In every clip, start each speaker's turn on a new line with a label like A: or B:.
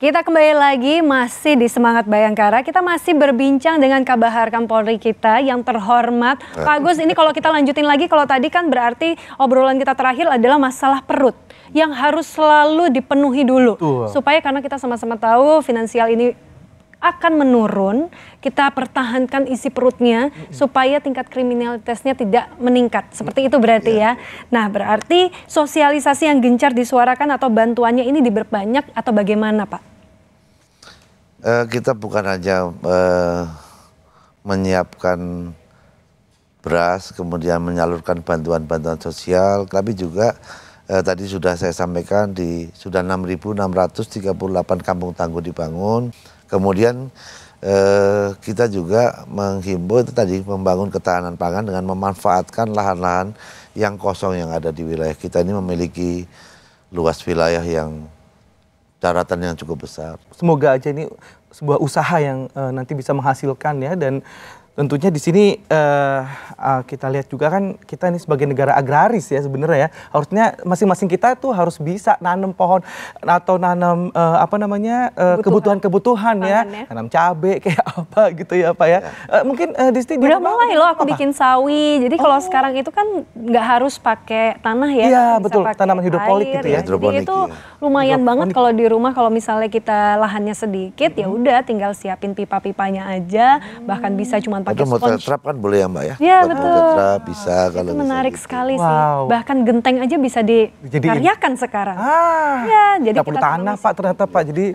A: Kita kembali lagi masih di Semangat Bayangkara. Kita masih berbincang dengan Kabahar Kapolri kita yang terhormat. Pak Agus, ini kalau kita lanjutin lagi, kalau tadi kan berarti obrolan kita terakhir adalah masalah perut yang harus selalu dipenuhi dulu. Supaya karena kita sama-sama tahu finansial ini akan menurun, kita pertahankan isi perutnya supaya tingkat kriminalitasnya tidak meningkat. Seperti itu berarti ya. Nah, berarti sosialisasi yang gencar disuarakan atau bantuannya ini diperbanyak atau bagaimana, Pak?
B: Kita bukan hanya menyiapkan beras, kemudian menyalurkan bantuan-bantuan sosial, tapi juga tadi sudah saya sampaikan sudah 6.638 kampung tangguh dibangun. Kemudian kita juga menghimbau itu tadi membangun ketahanan pangan dengan memanfaatkan lahan-lahan yang kosong yang ada di wilayah kita. Ini memiliki luas wilayah yang daratan yang cukup besar.
C: Semoga aja ini sebuah usaha yang nanti bisa menghasilkan ya, dan tentunya di sini kita lihat juga kan kita ini sebagai negara agraris ya sebenarnya ya, harusnya masing-masing kita tuh harus bisa nanam pohon atau nanam kebutuhan-kebutuhan ya, nanam cabai kayak apa gitu ya Pak ya. Mungkin di sini
A: udah mulai loh aku bikin sawi, jadi kalau sekarang itu kan nggak harus pakai tanah ya.
C: Iya betul, tanaman hidroponik gitu ya.
A: Jadi itu lumayan banget kalau di rumah, kalau misalnya kita lahannya sedikit ya udah tinggal siapin pipa-pipanya aja, bahkan bisa cuma pakai
B: sponge. Mau tetrap kan boleh ya Mbak ya?
A: Iya betul.
B: Tetrap bisa kalau
A: itu menarik
B: bisa gitu.
A: sekali sih. Bahkan genteng aja bisa dikaryakan sekarang. Ya, jadi
C: nggak perlu tanah Pak ternyata Pak. Jadi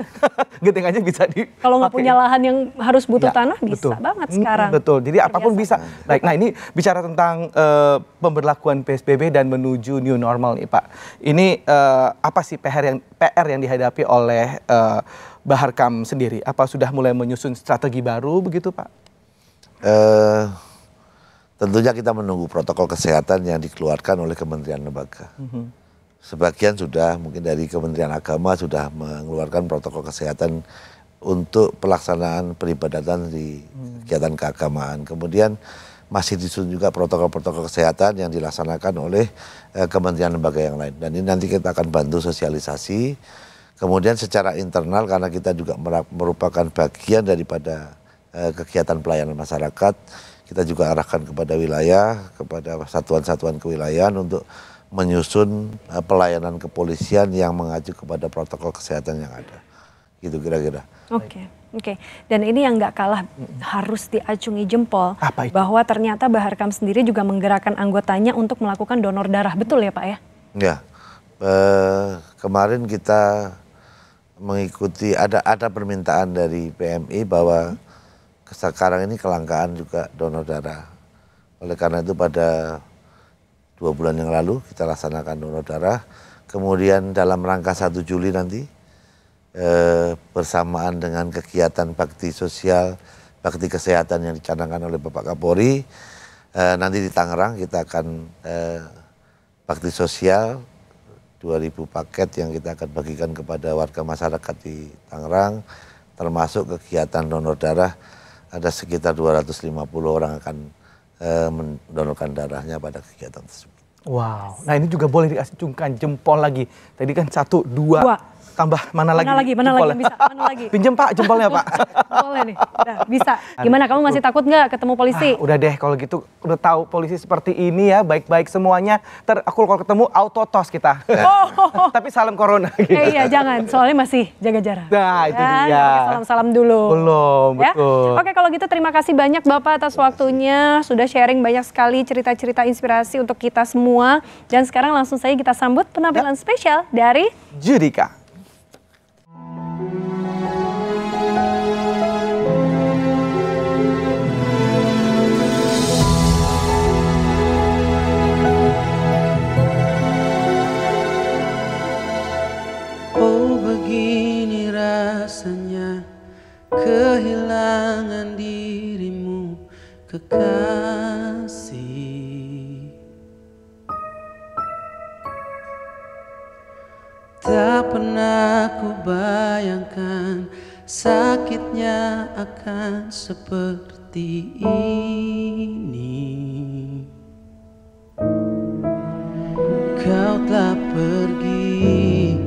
C: genteng aja bisa di.
A: Kalau nggak punya lahan yang harus butuh tanah bisa banget sekarang.
C: Betul. Jadi apapun bisa. Baik. Nah ini bicara tentang pemberlakuan PSBB dan menuju new normal nih Pak. Ini apa sih PR yang dihadapi oleh Baharkam sendiri? Apa sudah mulai menyusun strategi baru begitu Pak?
B: Tentunya kita menunggu protokol kesehatan yang dikeluarkan oleh Kementerian Lembaga. Sebagian sudah, mungkin dari Kementerian Agama sudah mengeluarkan protokol kesehatan untuk pelaksanaan peribadatan di kegiatan keagamaan. Kemudian masih disusun juga protokol-protokol kesehatan yang dilaksanakan oleh Kementerian Lembaga yang lain. Dan ini nanti kita akan bantu sosialisasi. Kemudian secara internal karena kita juga merupakan bagian daripada kegiatan pelayanan masyarakat, kita juga arahkan kepada wilayah, kepada satuan-satuan kewilayahan untuk menyusun pelayanan kepolisian yang mengacu kepada protokol kesehatan yang ada. Gitu kira-kira.
A: Oke. Dan ini yang nggak kalah harus diacungi jempol, bahwa ternyata Baharkam sendiri juga menggerakkan anggotanya untuk melakukan donor darah, betul ya Pak ya?
B: Ya, kemarin kita mengikuti ada permintaan dari PMI bahwa sekarang ini kelangkaan juga donor darah. Oleh karena itu pada 2 bulan yang lalu kita laksanakan donor darah. Kemudian dalam rangka 1 Juli nanti bersamaan dengan kegiatan bakti sosial, bakti kesehatan yang dicanangkan oleh Bapak Kapolri, nanti di Tangerang kita akan bakti sosial 2.000 paket yang kita akan bagikan kepada warga masyarakat di Tangerang, termasuk kegiatan donor darah. Ada sekitar 250 orang akan mendonorkan darahnya pada kegiatan tersebut.
C: Wow, nah ini juga boleh diacungkan jempol lagi. Tadi kan 1, 2, tambah mana lagi?
A: Mana lagi bisa? Mana lagi?
C: Pinjem Pak jempolnya Pak.
A: Boleh nih, udah bisa. Gimana, kamu masih takut nggak ketemu polisi?
C: Udah deh kalau gitu, udah tahu polisi seperti ini ya, baik-baik semuanya. Aku kalau ketemu auto tos kita. Tapi salam corona. Gitu.
A: Iya jangan, soalnya masih jaga jarak.
C: Nah itu dia.
A: Salam-salam dulu.
C: Belum,
A: ya?
C: betul.
A: Oke, kalau gitu terima kasih banyak Bapak atas waktunya. Sudah sharing banyak sekali cerita-cerita inspirasi untuk kita semua. Dan sekarang langsung saja kita sambut penampilan spesial dari
C: Judika.
D: Begini rasanya kehilangan dirimu, kekasih. Tak pernah ku bayangkan sakitnya akan seperti ini. Kau telah pergi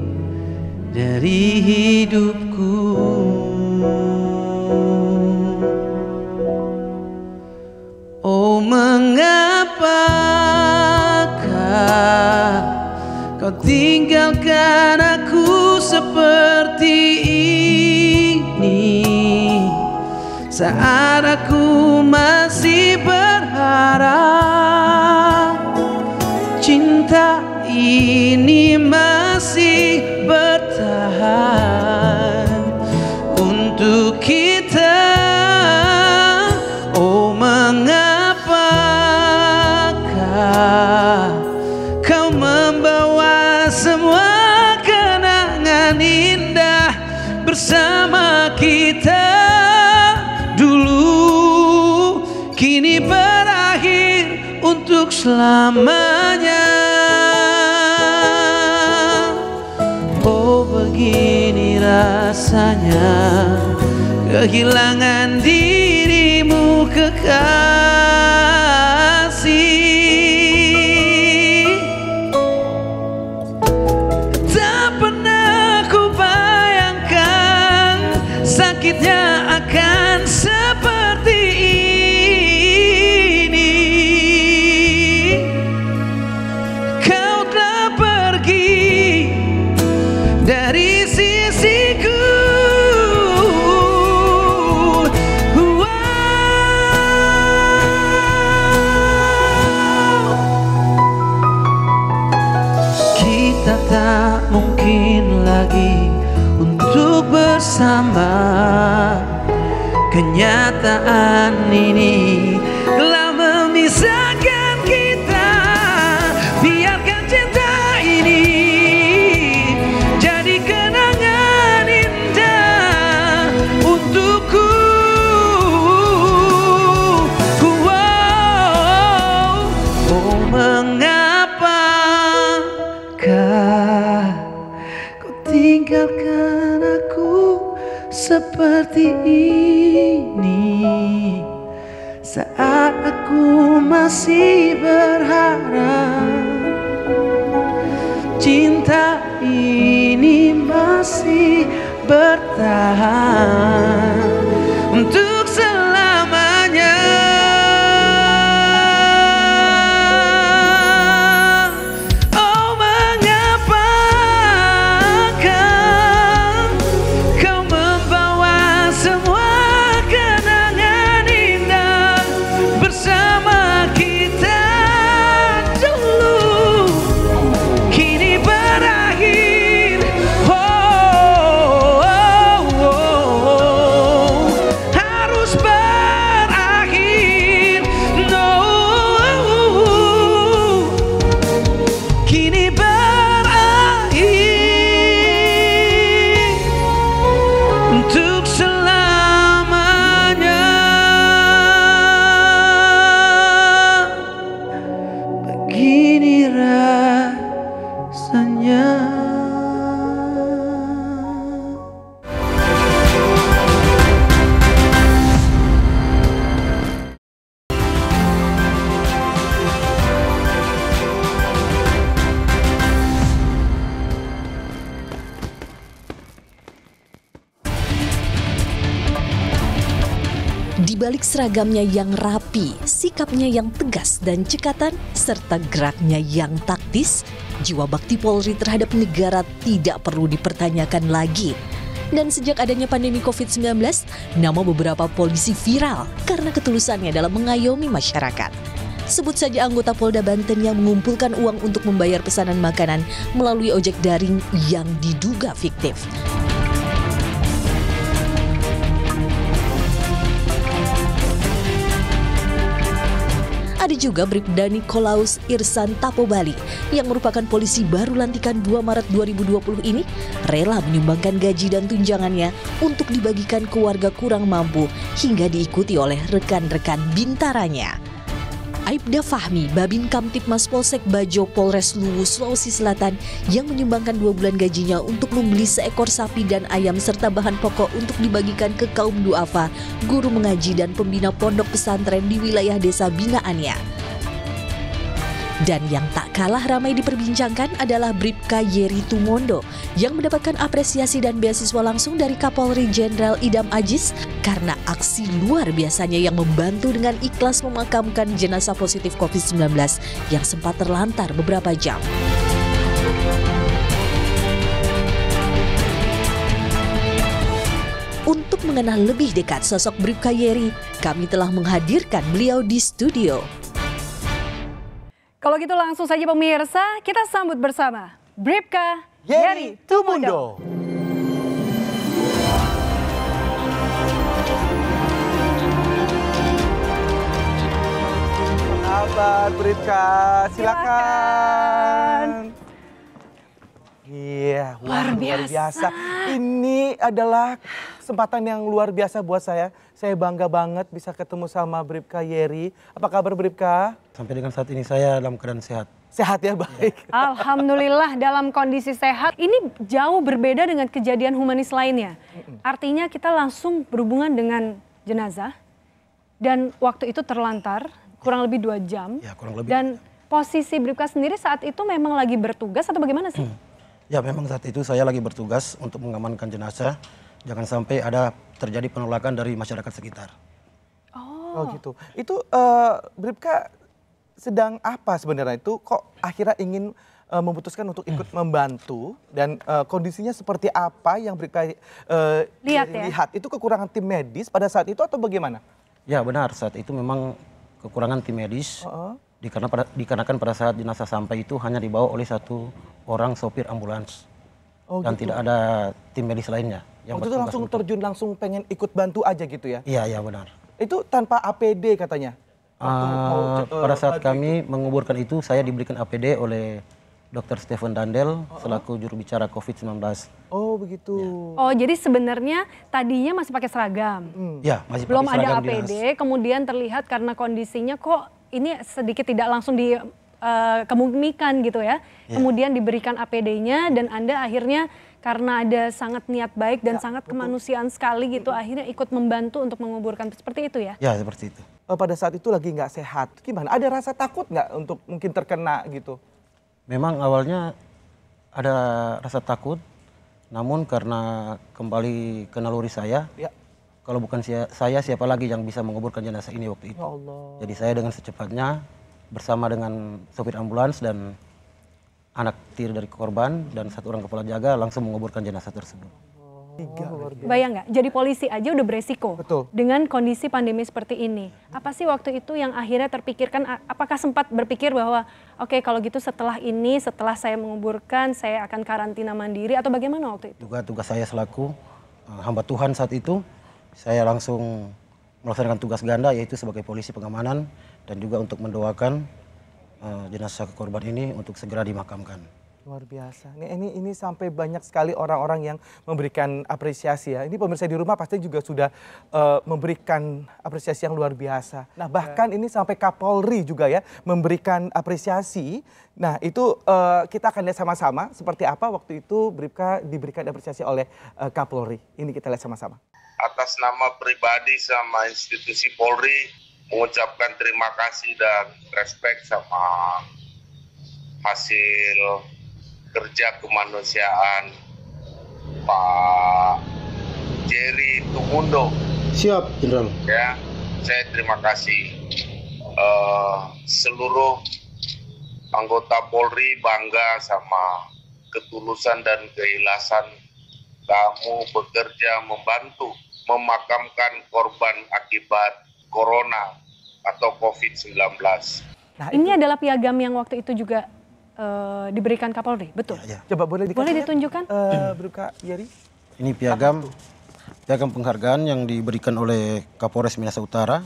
D: dari hidupku kau tinggalkan aku seperti ini, saat aku masih berharap cinta ini masih bertahan untuk kita. Oh, mengapakah kau membawa semua kenangan indah bersama kita dulu, kini berakhir untuk selamanya. Oh, begini rasanya kehilangan dirimu kekasih. Tak pernah ku bayangkan sakitnya akan seperti ini. Kau telah pergi dari sisiku. Kita tak mungkin lagi untuk bersama. Kenyataan ini telah memisahkan kita. Biarkan cinta ini jadi kenangan indah untukku. Oh, mengapakah kau tinggalkan aku seperti ini, saat aku masih berharap cinta ini masih bertahan untuk selamanya. Oh, mengapakah kau membawa semua kenangan indah bersama kita dulu, kini berakhir. Harus berakhir. No, kini berakhir untuk selamanya. Begini rasanya.
E: Di balik seragamnya yang rapi, sikapnya yang tegas dan cekatan, serta geraknya yang taktis, jiwa bakti Polri terhadap negara tidak perlu dipertanyakan lagi. Dan sejak adanya pandemi COVID-19, nama beberapa polisi viral karena ketulusannya dalam mengayomi masyarakat. Sebut saja anggota Polda Banten yang mengumpulkan uang untuk membayar pesanan makanan melalui ojek daring yang diduga fiktif. Ada juga Bribda Nikolaus Irsan Tapobali yang merupakan polisi baru lantikan 2 Maret 2020 ini rela menyumbangkan gaji dan tunjangannya untuk dibagikan ke warga kurang mampu hingga diikuti oleh rekan-rekan bintaranya. Aibda Fahmi, Babin Kamtipmas Polsek Bajo Polres Luwu, Sulawesi Selatan yang menyumbangkan 2 bulan gajinya untuk membeli seekor sapi dan ayam serta bahan pokok untuk dibagikan ke kaum duafa, guru mengaji dan pembina pondok pesantren di wilayah desa binaannya. Dan yang tak kalah ramai diperbincangkan adalah Bribka Yeri Tumondo yang mendapatkan apresiasi dan beasiswa langsung dari Kapolri Jenderal Idam Aziz karena aksi luar biasanya yang membantu dengan ikhlas memakamkan jenazah positif COVID-19 yang sempat terlantar beberapa jam. Untuk mengenal lebih dekat sosok Bribka Yeri, kami telah menghadirkan beliau di studio.
A: Kalau gitu langsung saja pemirsa, kita sambut bersama Bribka Yeri Tumundo.
C: Kabar Bribka, silakan. Iya,
A: Luar biasa.
C: Ini adalah kesempatan yang luar biasa buat saya. Saya bangga banget bisa ketemu sama Bribka Yeri. Apa kabar Bribka?
F: Sampai dengan saat ini saya dalam keadaan sehat.
C: Sehat ya, baik.
A: Alhamdulillah dalam kondisi sehat. Ini jauh berbeda dengan kejadian humanis lainnya. Artinya kita langsung berhubungan dengan jenazah dan waktu itu terlantar kurang lebih 2 jam.
F: Ya, kurang lebih.
A: Dan posisi Bribka sendiri saat itu memang lagi bertugas atau bagaimana sih?
F: Ya, memang saat itu saya lagi bertugas untuk mengamankan jenazah. Jangan sampai ada terjadi penolakan dari masyarakat sekitar.
C: Oh gitu. Itu Bribka sedang apa sebenarnya itu? Kok akhirnya ingin memutuskan untuk ikut membantu dan kondisinya seperti apa yang Bribka lihat? Itu kekurangan tim medis pada saat itu atau bagaimana?
F: Ya, benar. Saat itu memang kekurangan tim medis. Dikarenakan pada saat jenazah sampai itu hanya dibawa oleh 1 orang sopir ambulans. Dan
C: gitu.
F: tidak ada tim medis lainnya. Yang
C: Waktu itu langsung terjun, langsung pengen ikut bantu aja gitu ya?
F: Iya, benar.
C: Itu tanpa APD katanya?
F: Pada saat kami menguburkan itu, saya diberikan APD oleh Dr. Stephen Dandel selaku juru bicara COVID-19.
C: Oh begitu.
A: Oh jadi sebenarnya tadinya masih pakai seragam.
F: Ya, masih
A: Belum
F: pakai seragam
A: ada APD,
F: dinas.
A: kemudian terlihat karena kondisinya kok ini sedikit tidak langsung dikemumikan gitu ya. Kemudian diberikan APD-nya dan Anda akhirnya karena ada sangat niat baik dan sangat kemanusiaan sekali gitu, akhirnya ikut membantu untuk menguburkan. Seperti itu ya?
F: Ya, seperti itu.
C: Pada saat itu lagi nggak sehat, gimana? Ada rasa takut nggak untuk mungkin terkena gitu?
F: Memang awalnya ada rasa takut, namun karena kembali ke naluri saya, kalau bukan saya siapa lagi yang bisa menguburkan jenazah ini waktu itu.
C: Ya Allah.
F: Jadi saya dengan secepatnya bersama dengan sopir ambulans dan anak tiri dari korban dan 1 orang kepala jaga langsung menguburkan jenazah tersebut.
A: Bayang nggak? Jadi polisi aja udah beresiko.
C: Betul.
A: Dengan kondisi pandemi seperti ini. Apa sih waktu itu yang akhirnya terpikirkan, apakah sempat berpikir bahwa oke, kalau gitu setelah ini, setelah saya menguburkan, saya akan karantina mandiri atau bagaimana waktu itu?
F: Tugas saya selaku hamba Tuhan saat itu, saya langsung melaksanakan tugas ganda yaitu sebagai polisi pengamanan dan juga untuk mendoakan jenazah korban ini untuk segera dimakamkan.
C: Luar biasa. Ini sampai banyak sekali orang-orang yang memberikan apresiasi ya. Ini pemirsa di rumah pasti juga sudah memberikan apresiasi yang luar biasa. Nah bahkan ini sampai Kapolri juga ya memberikan apresiasi. Nah itu kita akan lihat sama-sama seperti apa waktu itu Bribka diberikan apresiasi oleh Kapolri. Ini kita lihat sama-sama.
G: Atas nama pribadi sama institusi Polri mengucapkan terima kasih dan respect sama hasil kerja kemanusiaan Pak Yeri Tumundo.
F: Siap, Jenderal.
G: Ya, saya terima kasih. Seluruh anggota Polri bangga sama ketulusan dan keikhlasan kamu bekerja membantu memakamkan korban akibat Corona atau COVID-19.
C: Nah,
A: ini adalah piagam yang waktu itu juga diberikan Kapolri, betul?
F: Ya.
C: Coba boleh
A: ditunjukkan?
C: Bribka Yeri.
F: Ini piagam penghargaan yang diberikan oleh Kapolres Minahasa Utara,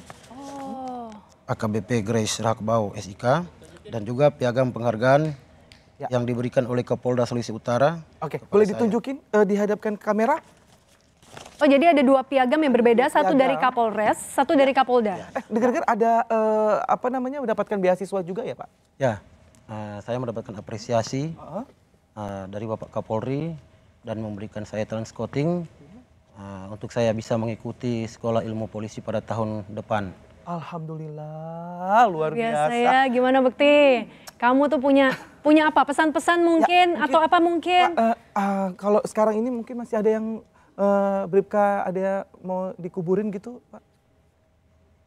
F: AKBP Grace Rakbau SIK, dan juga piagam penghargaan yang diberikan oleh Kapolda Sulawesi Utara.
C: Oke, boleh ditunjukin dihadapkan ke kamera?
A: Oh jadi ada 2 piagam yang berbeda, satu dari Kapolres, satu dari Kapolda.
C: Dengar-dengar ada mendapatkan beasiswa juga ya Pak?
F: Ya, saya mendapatkan apresiasi dari Bapak Kapolri dan memberikan saya transkouting untuk saya bisa mengikuti sekolah ilmu polisi pada tahun depan.
C: Alhamdulillah, luar biasa.
A: Ya, gimana Bekti? Kamu tuh punya apa? Pesan-pesan mungkin atau apa mungkin?
C: Kalau sekarang ini mungkin masih ada yang Bribka ada mau dikuburin gitu Pak?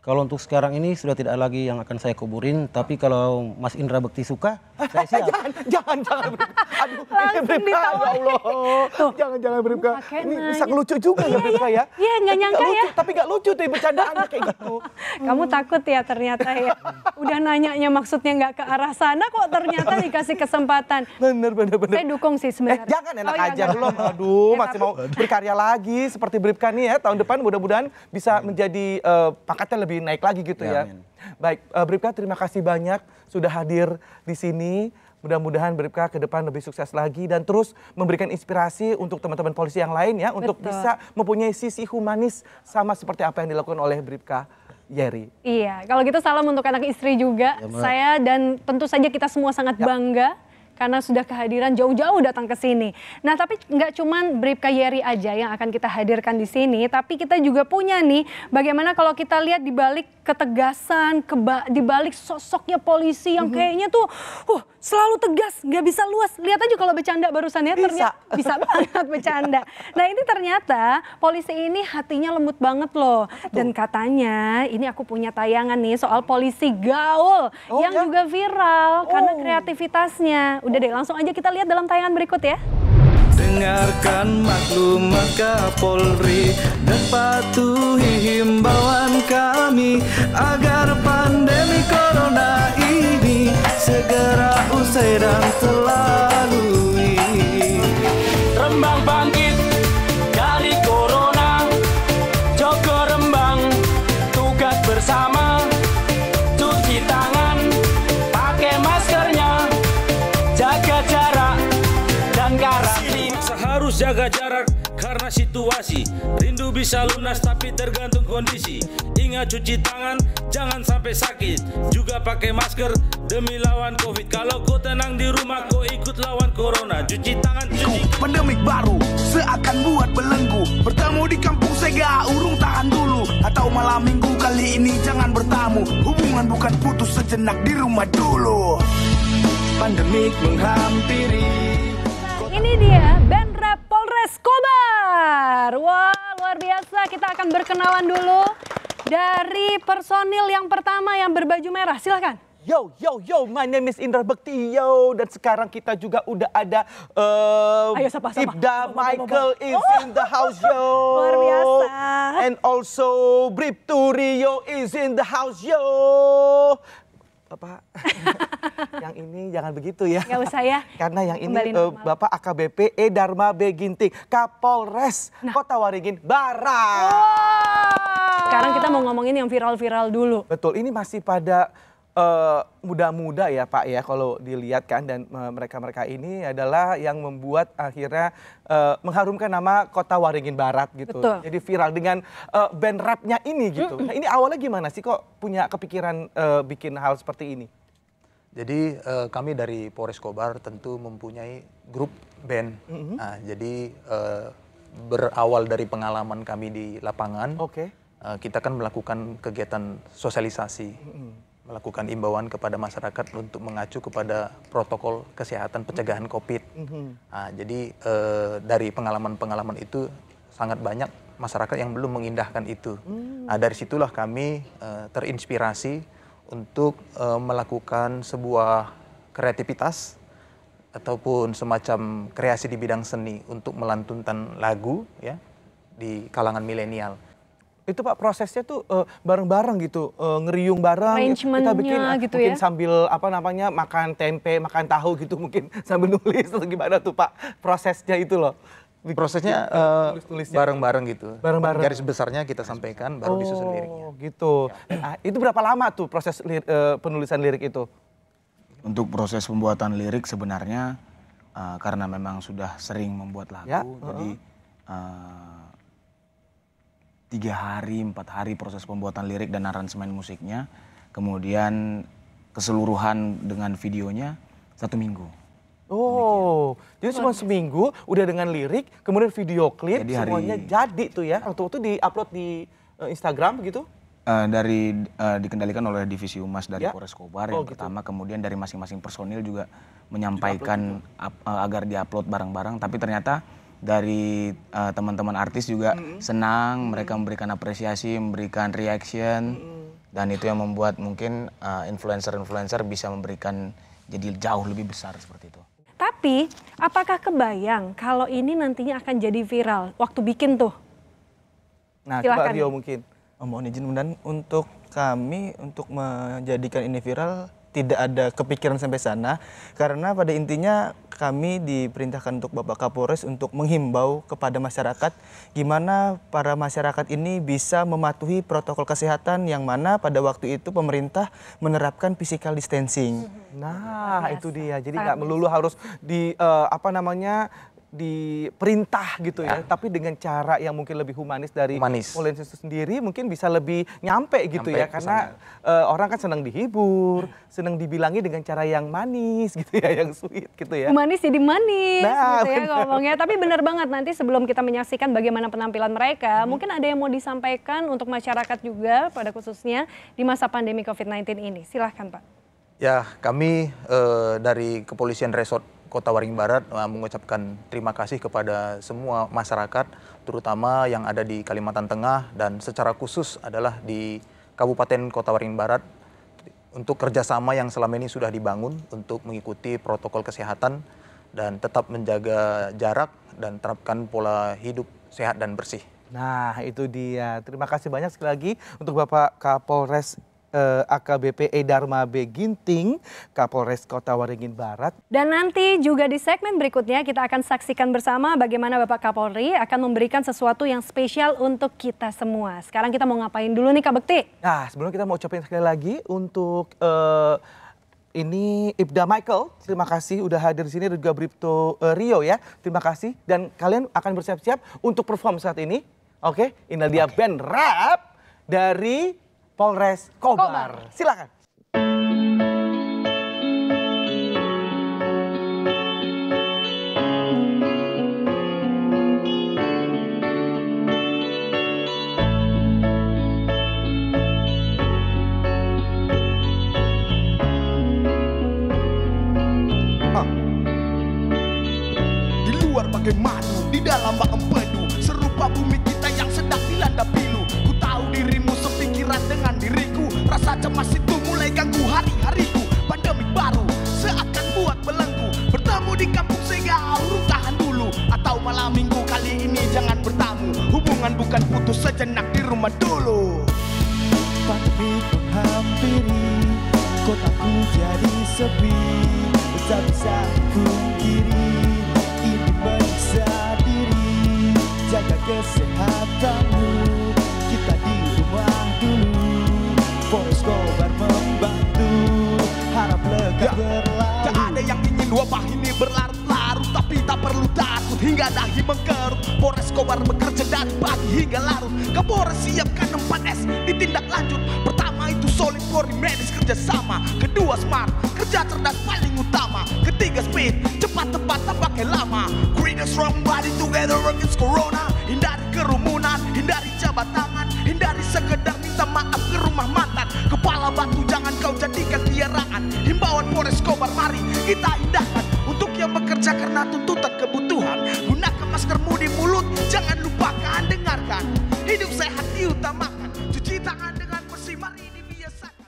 F: Kalau untuk sekarang ini sudah tidak lagi yang akan saya kuburin, tapi kalau Mas Indra Bekti suka, saya siap.
C: Jangan Bribka. Aduh,
A: Langsung
C: Bribka, ya
A: ditawarin.
C: Allah. Jangan Bribka.
A: Pakai
C: Ini
A: nanya.
C: bisa ngelucu juga ya Bribka ya.
A: Iya, nggak
C: Tapi
A: nyangka
C: lucu,
A: ya.
C: Tapi nggak lucu tuh bercandaannya kayak gitu.
A: Kamu takut ya ternyata ya. Udah nanyanya maksudnya nggak ke arah sana kok ternyata dikasih kesempatan.
C: Bener.
A: Saya dukung sih sebenarnya.
C: Jangan enak
A: Oh, ya,
C: aja
A: nggak
C: belum.
A: apa-apa.
C: Aduh,
A: Ya,
C: masih
A: tapi-
C: mau berkarya lagi seperti Bribka nih ya. Tahun depan mudah-mudahan bisa menjadi pangkatnya lebih naik lagi gitu ya.
F: Amin.
C: Baik, Bribka terima kasih banyak sudah hadir di sini. Mudah-mudahan Bribka ke depan lebih sukses lagi dan terus memberikan inspirasi untuk teman-teman polisi yang lain ya untuk
A: Betul.
C: bisa mempunyai sisi humanis sama seperti apa yang dilakukan oleh Bribka Yeri.
A: Iya, kalau gitu salam untuk anak istri juga.
F: Ya, Mbak.
A: Saya dan tentu saja kita semua sangat bangga karena sudah kehadiran jauh-jauh datang ke sini. Nah, tapi nggak cuman Bribka Yeri aja yang akan kita hadirkan di sini, tapi kita juga punya nih bagaimana kalau kita lihat di balik ketegasan, di balik sosoknya polisi yang kayaknya tuh selalu tegas, nggak bisa luas. Lihat aja kalau bercanda barusan ya, ternyata bisa banget bercanda. Nah, ini ternyata polisi ini hatinya lembut banget loh. Dan katanya, ini aku punya tayangan nih soal polisi gaul yang
C: ya?
A: juga viral karena kreativitasnya. Udah deh, langsung aja kita lihat dalam tayangan berikut ya.
D: Dengarkan maklumat Kapolri dan patuhi himbauan kami agar pandemi corona ini segera usai dan terlalui. Rembang bangkit dari corona, Joko Rembang tugas bersama, cuci tangan, pakai maskernya, jaga jarak dan karantina. Seharus jaga jarak karena situasi. Rindu bisa lunas tapi tergantung kondisi. Ingat cuci tangan, jangan sampai sakit. Juga pakai masker demi lawan COVID. Kalau kau tenang di rumah, kau ikut lawan corona. Cuci tangan, cuci.
H: Pandemik baru seakan buat belenggu. Bertemu di kampung Sega, urung tahan dulu. Atau malam minggu kali ini jangan bertamu. Hubungan bukan putus, sejenak di rumah dulu. Pandemik menghampiri.
A: Ini dia band rap Polres Kobar. Wah, luar biasa. Kita akan berkenalan dulu dari personil yang pertama yang berbaju merah. Silakan.
C: Yo, my name is Indra Bekti, yo. Dan sekarang kita juga udah ada
A: Ayo, sapa.
C: Ibda Michael is in the house, yo.
A: Luar biasa.
C: And also Bribtu Rio is in the house, yo. Bapak, yang ini jangan begitu ya.
A: Nggak usah ya.
C: Karena yang ini
A: Kembali normal.
C: Bapak AKBP Dharma B. Ginting, Kapolres Kota Waringin Barat.
A: Sekarang kita mau ngomongin yang viral-viral dulu.
C: Betul, ini masih pada muda-muda ya Pak ya kalau dilihat kan, dan mereka-mereka ini adalah yang membuat akhirnya mengharumkan nama Kota Waringin Barat gitu.
A: Betul.
C: Jadi viral dengan band rapnya ini gitu. Nah, ini awalnya gimana sih kok punya kepikiran bikin hal seperti ini?
I: Jadi kami dari Polres Kobar tentu mempunyai grup band. Nah, jadi berawal dari pengalaman kami di lapangan, kita kan melakukan kegiatan sosialisasi, melakukan imbauan kepada masyarakat untuk mengacu kepada protokol kesehatan pencegahan COVID. Nah, jadi dari pengalaman-pengalaman itu sangat banyak masyarakat yang belum mengindahkan itu. Nah, dari situlah kami terinspirasi untuk melakukan sebuah kreativitas ataupun semacam kreasi di bidang seni untuk melantunkan lagu ya di kalangan milenial.
C: Itu Pak prosesnya tuh bareng-bareng gitu, ngeriung bareng. Kita bikin
A: gitu
C: mungkin
A: ya?
C: sambil apa namanya makan tempe, makan tahu gitu mungkin sambil nulis atau gimana tuh Pak prosesnya itu loh.
I: Prosesnya
C: Tulis-tulisnya.
I: bareng-bareng gitu.
C: Bareng-bareng.
I: Garis besarnya kita sampaikan baru disusun liriknya.
C: Oh gitu. Nah, itu berapa lama tuh proses penulisan lirik itu?
J: Untuk proses pembuatan lirik sebenarnya karena memang sudah sering membuat lagu,
C: Ya,
J: jadi 3 hari, 4 hari proses pembuatan lirik dan aransemen musiknya, kemudian keseluruhan dengan videonya 1 minggu.
C: Oh, jadi cuma seminggu udah dengan lirik, kemudian video klip
J: Jadi hari-
C: semuanya jadi tuh ya. Waktu itu di-upload di Instagram gitu?
J: Dikendalikan oleh divisi humas dari
C: Ya.
J: Polres Kobar
C: Oh,
J: yang
C: gitu.
J: pertama, kemudian dari masing-masing personil juga menyampaikan agar diupload bareng-bareng, tapi ternyata dari teman-teman artis juga senang, mereka memberikan apresiasi, memberikan reaction, Dan itu yang membuat mungkin influencer-influencer bisa memberikan jadi jauh lebih besar seperti itu.
A: Tapi apakah kebayang kalau ini nantinya akan jadi viral waktu bikin tuh?
C: Nah,
A: Silakan.
C: coba Rio mungkin.
K: Mohon izin dan untuk kami untuk menjadikan ini viral tidak ada kepikiran sampai sana, karena pada intinya kami diperintahkan untuk Bapak Kapolres untuk menghimbau kepada masyarakat gimana para masyarakat ini bisa mematuhi protokol kesehatan yang mana pada waktu itu pemerintah menerapkan physical distancing.
C: Nah, itu dia. Jadi nggak melulu harus diperintah gitu ya, tapi dengan cara yang mungkin lebih humanis dari polisi itu sendiri mungkin bisa lebih nyampe gitu ya, karena orang kan senang dihibur, senang dibilangi dengan cara yang manis gitu ya, yang sweet gitu ya.
A: Manis jadi manis
C: Nah,
A: gitu ya ngomongnya. Tapi benar banget, nanti sebelum kita menyaksikan bagaimana penampilan mereka, mungkin ada yang mau disampaikan untuk masyarakat juga pada khususnya di masa pandemi COVID-19 ini. Silahkan Pak.
I: Ya, kami dari Kepolisian Resort Kota Waringin Barat mengucapkan terima kasih kepada semua masyarakat, terutama yang ada di Kalimantan Tengah dan secara khusus adalah di Kabupaten Kota Waringin Barat untuk kerjasama yang selama ini sudah dibangun untuk mengikuti protokol kesehatan dan tetap menjaga jarak dan terapkan pola hidup sehat dan bersih.
C: Nah, itu dia. Terima kasih banyak sekali lagi untuk Bapak Kapolres AKBP Edarma B. Ginting, Kapolres Kota Waringin Barat.
A: Dan nanti juga di segmen berikutnya kita akan saksikan bersama bagaimana Bapak Kapolri akan memberikan sesuatu yang spesial untuk kita semua. Sekarang kita mau ngapain dulu nih Kak Bekti?
C: Nah, sebelum kita mau ucapin sekali lagi untuk ini Ibda Michael, terima kasih udah hadir di sini, dan juga Bribto Rio ya, terima kasih. Dan kalian akan bersiap-siap untuk perform saat ini. Oke, ini dia band rap dari Polres Kobar. Silakan.
H: Di luar bagai madu, di dalam bak empedu, serupa bumi kita yang sedang dilanda pilu. Ku tahu dirimu sepikiran dengan diriku, rasa cemas itu mulai ganggu hari-hariku. Pandemi baru seakan buat belenggu, bertemu di kampung sehingga urung tahan dulu. Atau malam minggu kali ini jangan bertamu, hubungan bukan putus sejenak di rumah dulu.
D: Pandemi menghampiri, kotaku jadi sepi, tak bisa pungkiri, ini menyiksa diri. Jaga kesehatanmu, kita di rumah dulu. Polres Kobar membantu, harap lega berlalu.
H: Tak ada yang ingin wabah ini berlarut-larut, tapi tak perlu takut hingga dahi mengkerut. Polres Kobar bekerja dari pagi hingga larut. Kapolres siapkan 4S ditindak lanjut. Pertama itu solid, Polri medis kerjasama. Kedua smart, kerja cerdas paling utama. Ketiga speed, cepat tepat tak pakai lama. Create a strong body together against corona. Hindari kerumunan, hindari jabat tangan, hindari sekedar minta maaf ke rumah mantan. Kepala batu jangan kau jadikan piaraan. Himbauan Polres Kobar mari kita indahkan. Untuk yang bekerja karena tuntutan kebutuhan, gunakan maskermu di mulut, jangan lupakan dengarkan. Hidup sehat diutamakan, cuci tangan dengan bersih mari dibiasakan.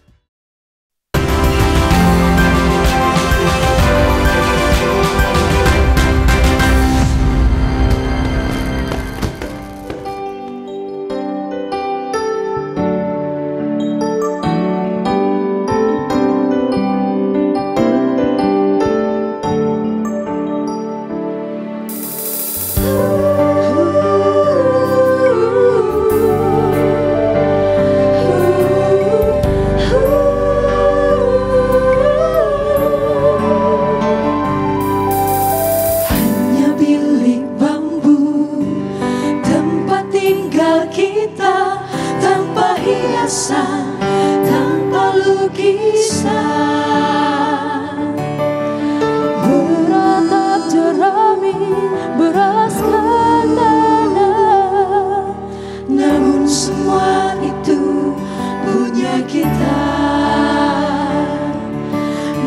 L: Tanpa lukisan beratap jerami beraskan tanah, namun semua itu punya kita.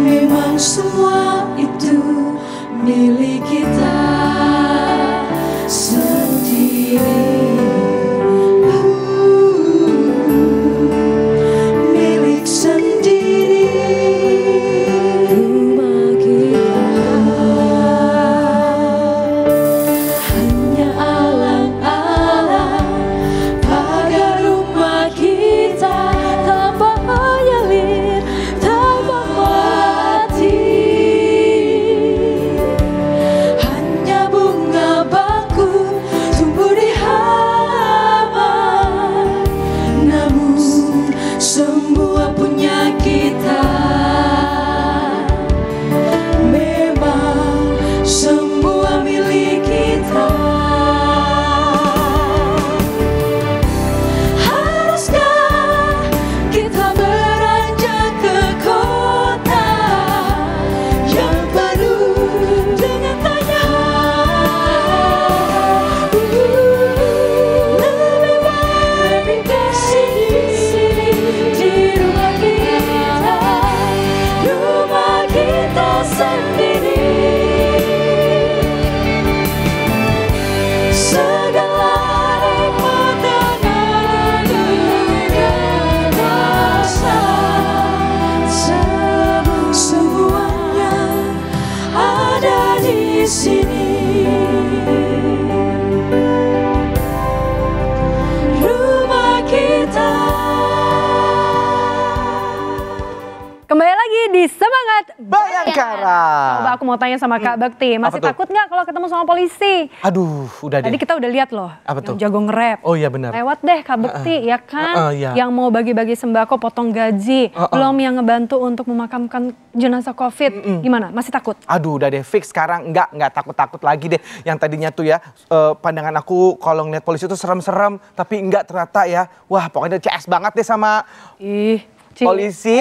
L: Memang semua itu milik kita sendiri. sini. Rumah kita.
A: Kembali lagi di Semangat
C: Bayangkara.
A: Coba aku mau tanya sama Kak Bekti, masih takut nggak kalau ketemu sama polisi?
C: Aduh, udah deh.
A: Tadi kita udah lihat loh,
C: Apa tuh?
A: yang jago nge-rap.
C: Oh iya benar.
A: Lewat deh Kak Bekti, ya kan?
C: iya.
A: Yang mau bagi-bagi sembako, potong gaji. Belum yang ngebantu untuk memakamkan jenazah COVID. Gimana? Masih takut?
C: Aduh, udah deh fix sekarang nggak takut-takut lagi deh. Yang tadinya tuh ya pandangan aku kalau ngeliat polisi tuh serem-serem, tapi enggak ternyata ya. Wah, pokoknya CS banget deh sama polisi.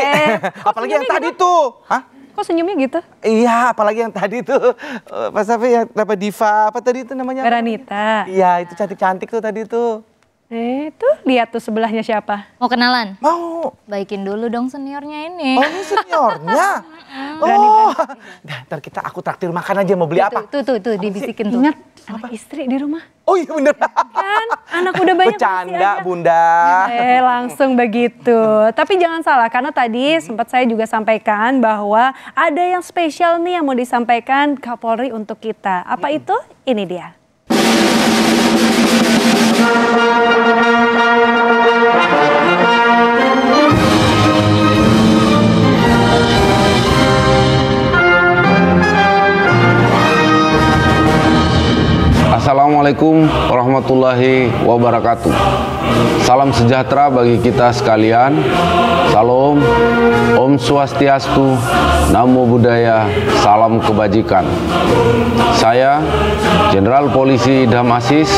C: Apalagi yang tadi tuh. Hah?
A: Kok senyumnya gitu?
C: Iya, apalagi yang tadi tuh. Pas apa ya, apa Diva, apa tadi itu namanya?
A: Veranita.
C: Iya, itu cantik-cantik tuh tadi tuh.
A: Tuh lihat tuh sebelahnya siapa?
M: Mau kenalan?
C: Mau.
M: Baikin dulu dong seniornya ini.
C: Oh, ini seniornya? Ntar aku traktir makan aja, mau beli apa?
M: Tuh, dibisikin tuh.
A: Ingat, anak istri di rumah.
C: Oh iya bener.
A: Kan, anak udah banyak.
C: Bercanda, Bunda.
A: Langsung begitu. Tapi jangan salah, karena tadi sempat saya juga sampaikan bahwa ada yang spesial nih yang mau disampaikan Kapolri untuk kita. Apa itu? Ini dia.
N: Assalamualaikum warahmatullahi wabarakatuh. Salam sejahtera bagi kita sekalian. Salam, Om Swastiastu, Namo Buddhaya, salam kebajikan. Saya, Jenderal Polisi Idham Aziz,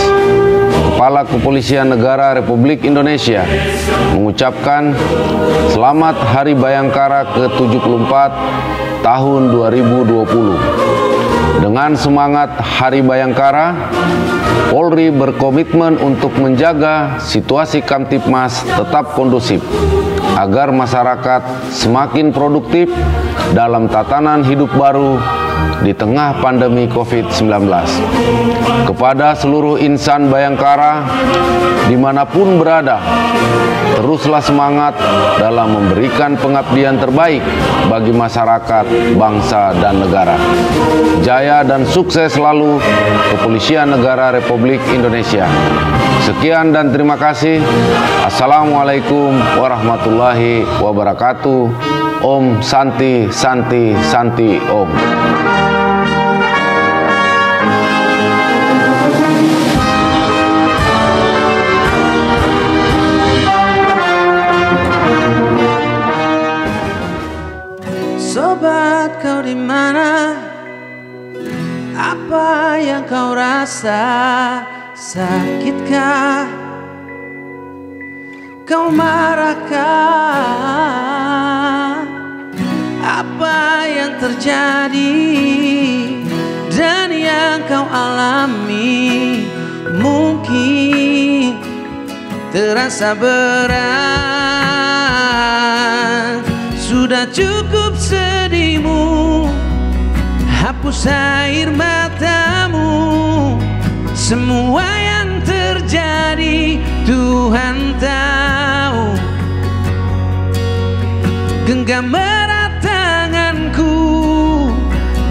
N: Kepala Kepolisian Negara Republik Indonesia, mengucapkan Selamat Hari Bayangkara ke-74 tahun 2020. Dengan semangat Hari Bayangkara, Polri berkomitmen untuk menjaga situasi Kamtipmas tetap kondusif, agar masyarakat semakin produktif dalam tatanan hidup baru di tengah pandemi COVID-19. Kepada seluruh insan Bayangkara, dimanapun berada, teruslah semangat dalam memberikan pengabdian terbaik bagi masyarakat, bangsa, dan negara. Jaya dan sukses selalu Kepolisian Negara Republik Indonesia. Sekian dan terima kasih. Assalamualaikum warahmatullahi wabarakatuh. Om Santi Santi Santi Om.
O: Sobat, kau di mana? Apa yang kau rasa? Sakitkah? Kau marahkah? Apa yang terjadi dan yang kau alami mungkin terasa berat. Sudah cukup sedihmu, hapus air matamu. Semua yang terjadi Tuhan tahu. Genggam erat tanganku,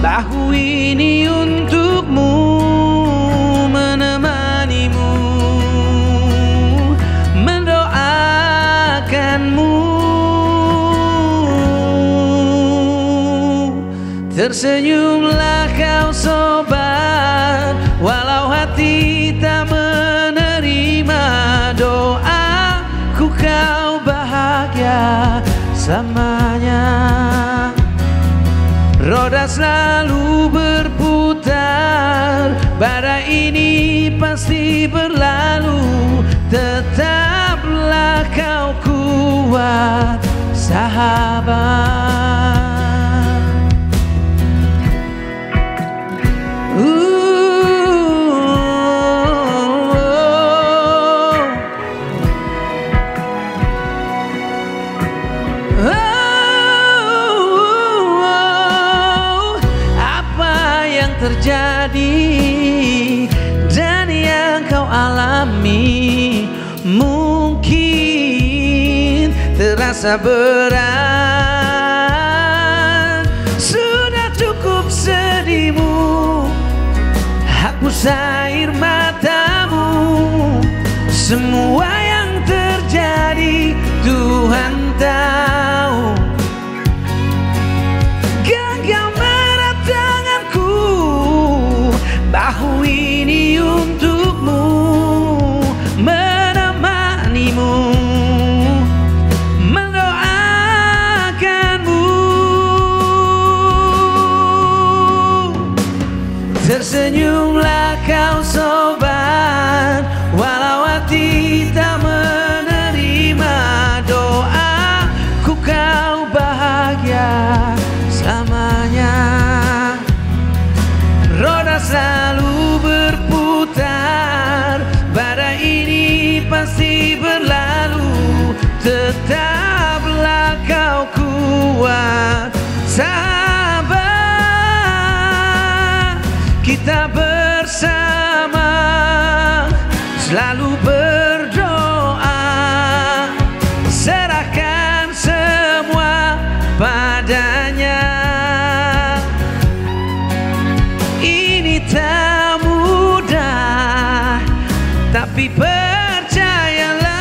O: bahu ini untukmu, menemanimu, mendoakanmu. Tersenyumlah kau sobat, walau hati tak menerima doaku, kau bahagia selamanya. Roda selalu berputar, badai ini pasti berlalu. Tetaplah kau kuat, sahabat. Terjadi dan yang kau alami mungkin terasa berat. Sudah cukup sedihmu, air matamu. Semua yang terjadi Tuhan tahu. Genggam erat tanganku, bahu ini untukmu, menemanimu, mendoakanmu. Tersenyumlah kau sobat, walau hati tak menerima doaku, kau bahagia selamanya. Roda selalu berputar, badai ini pasti berlalu. Tetaplah kau kuat, sahabat. Kita bersama selalu berdoa, serahkan semua padanya. Ini tak mudah, tapi percayalah.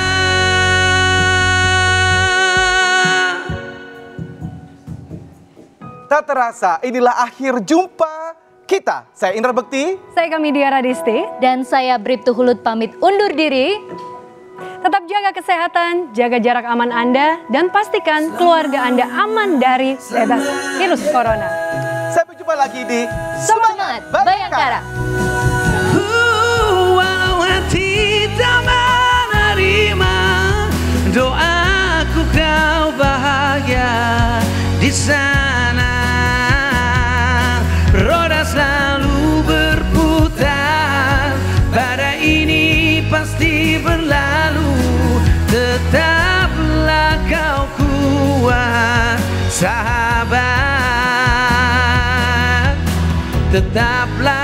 C: Tak terasa, inilah akhir jumpa kita. Saya Indra Bekti.
A: Saya Kamidia Radisti.
M: Dan saya Bribtu Hulut pamit undur diri.
A: Tetap jaga kesehatan, jaga jarak aman Anda, dan pastikan keluarga Anda aman dari bebas virus corona.
C: Sampai jumpa lagi di
M: Semangat Bayangkara.
O: Walau hati tak menerima doaku, kau bahagia di sana. Roda selalu berputar, badai ini pasti berlalu. Tetaplah kau kuat, sahabat. Tetaplah